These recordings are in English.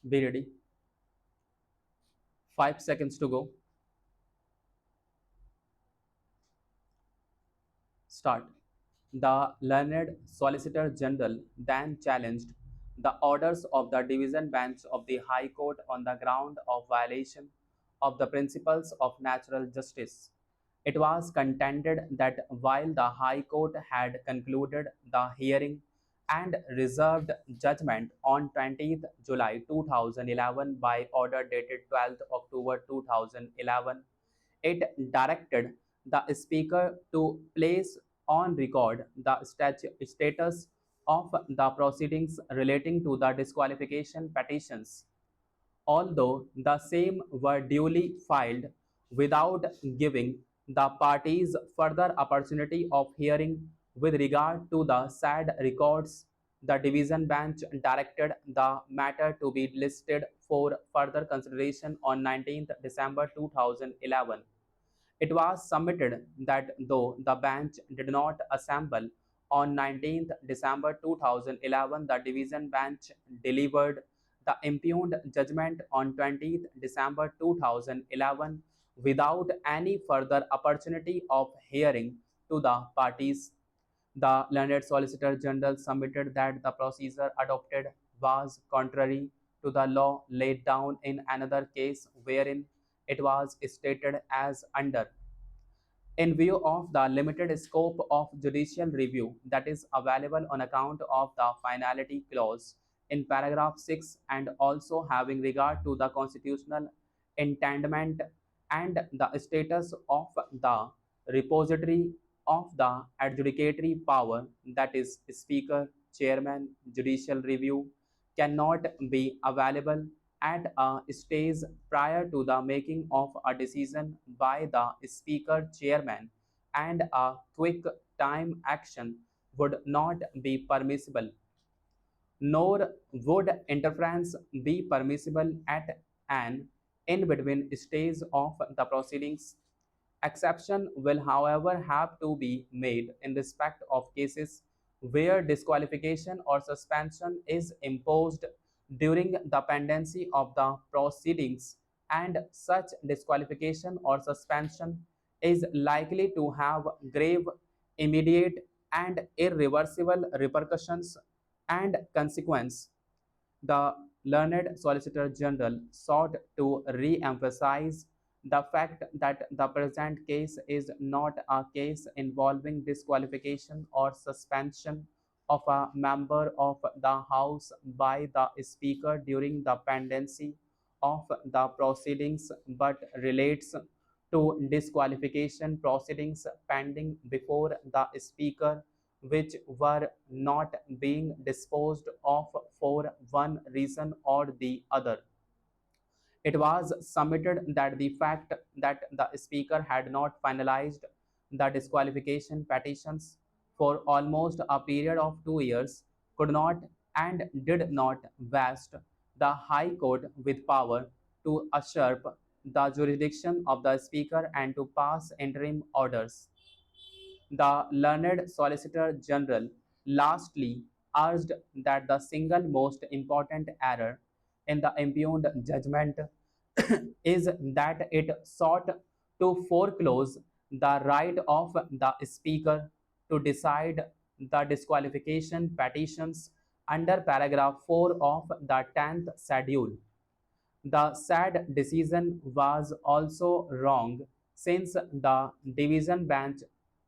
Be ready. 5 seconds to go. Start. The learned Solicitor General then challenged the orders of the Division Bench of the High Court on the ground of violation of the principles of natural justice. It was contended that while the High Court had concluded the hearing and reserved judgment on 20th July 2011 by order dated 12th October 2011, it directed the Speaker to place on record the status of the proceedings relating to the disqualification petitions, although the same were duly filed without giving the parties further opportunity of hearing with regard to the said records. The division bench directed the matter to be listed for further consideration on 19th December 2011. It was submitted that though the bench did not assemble on 19th December 2011, the division bench delivered the impugned judgment on 20th December 2011 without any further opportunity of hearing to the parties. The learned Solicitor General submitted that the procedure adopted was contrary to the law laid down in another case wherein it was stated as under: in view of the limited scope of judicial review that is available on account of the finality clause in paragraph 6, and also having regard to the constitutional entanglement and the status of the repository of the adjudicatory power, that is speaker, chairman, judicial review cannot be available at a stage prior to the making of a decision by the speaker, chairman, and a quick time action would not be permissible, nor would interference be permissible at an in between stage of the proceedings. Exception will, however, have to be made in respect of cases where disqualification or suspension is imposed during the pendency of the proceedings, and such disqualification or suspension is likely to have grave, immediate, and irreversible repercussions and consequence. The learned Solicitor General sought to re-emphasize the fact that the present case is not a case involving disqualification or suspension of a member of the House by the Speaker during the pendency of the proceedings, but relates to disqualification proceedings pending before the Speaker which were not being disposed of for one reason or the other. It was submitted that the fact that the Speaker had not finalized the disqualification petitions for almost a period of 2 years could not and did not vest the High Court with power to usurp the jurisdiction of the Speaker and to pass interim orders. The learned Solicitor General lastly urged that the single most important error in the impugned judgment is that it sought to foreclose the right of the Speaker to decide the disqualification petitions under paragraph 4 of the 10th schedule. The said decision was also wrong, since the division bench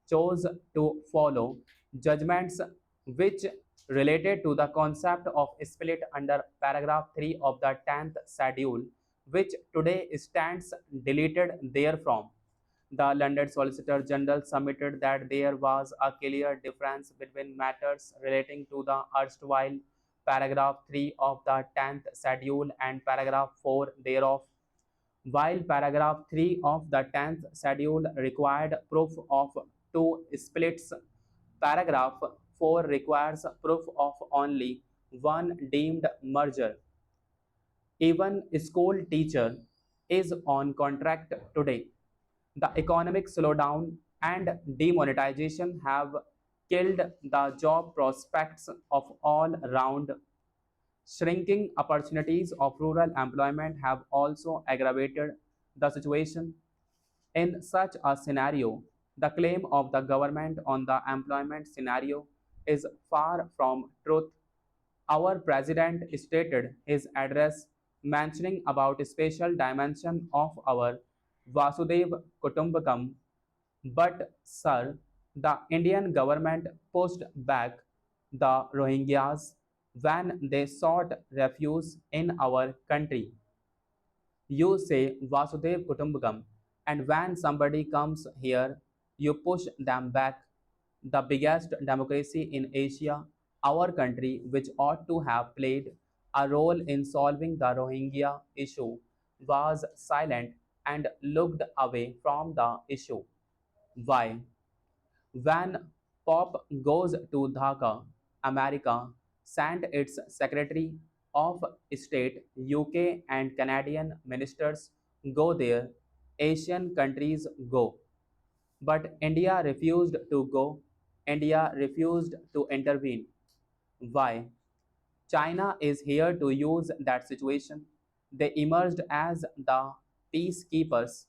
chose to follow judgments which related to the concept of split under paragraph 3 of the 10th schedule, which today stands deleted therefrom. The London Solicitor General submitted that there was a clear difference between matters relating to the erstwhile paragraph 3 of the 10th schedule and paragraph 4 thereof. While paragraph 3 of the 10th schedule required proof of two splits, paragraph 4 requires proof of only one deemed merger. Even school teacher is on contract today. The economic slowdown and demonetization have killed the job prospects of all round Shrinking opportunities of rural employment have also aggravated the situation. In such a scenario, the claim of the government on the employment scenario is far from truth. Our president stated his address mentioning about a special dimension of our Vasudev Kutumbakam, but sir, the Indian government pushed back the Rohingyas when they sought refuge in our country. You say Vasudev Kutumbakam, and when somebody comes here, you push them back. The biggest democracy in Asia, our country, which ought to have played a role in solving the Rohingya issue, was silent and looked away from the issue. Why? When Pop goes to Dhaka, America sent its Secretary of State, UK and Canadian ministers go there, Asian countries go. But India refused to go. India refused to intervene. Why? China is here to use that situation. They emerged as the peacekeepers.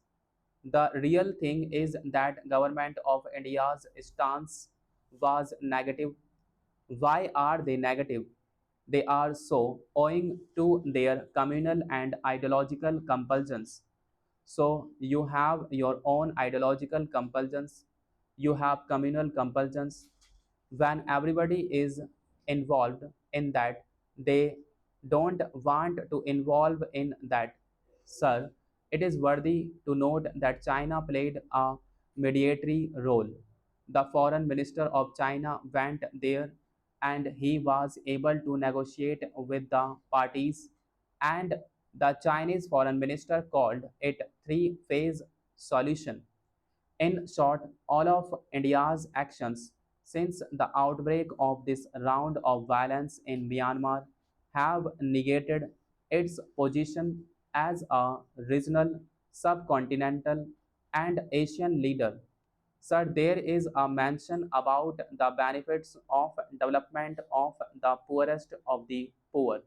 The real thing is that government of India's stance was negative. Why are they negative? They are so owing to their communal and ideological compulsions. So you have your own ideological compulsions, you have communal compulsions. When everybody is involved in that, they don't want to involve in that. Sir, it is worthy to note that China played a mediatory role. The foreign minister of China went there and he was able to negotiate with the parties, and the Chinese foreign minister called it three-phase solution. In short, all of India's actions since the outbreak of this round of violence in Myanmar have negated its position as a regional, subcontinental, and Asian leader. Sir, there is a mention about the benefits of development of the poorest of the poor.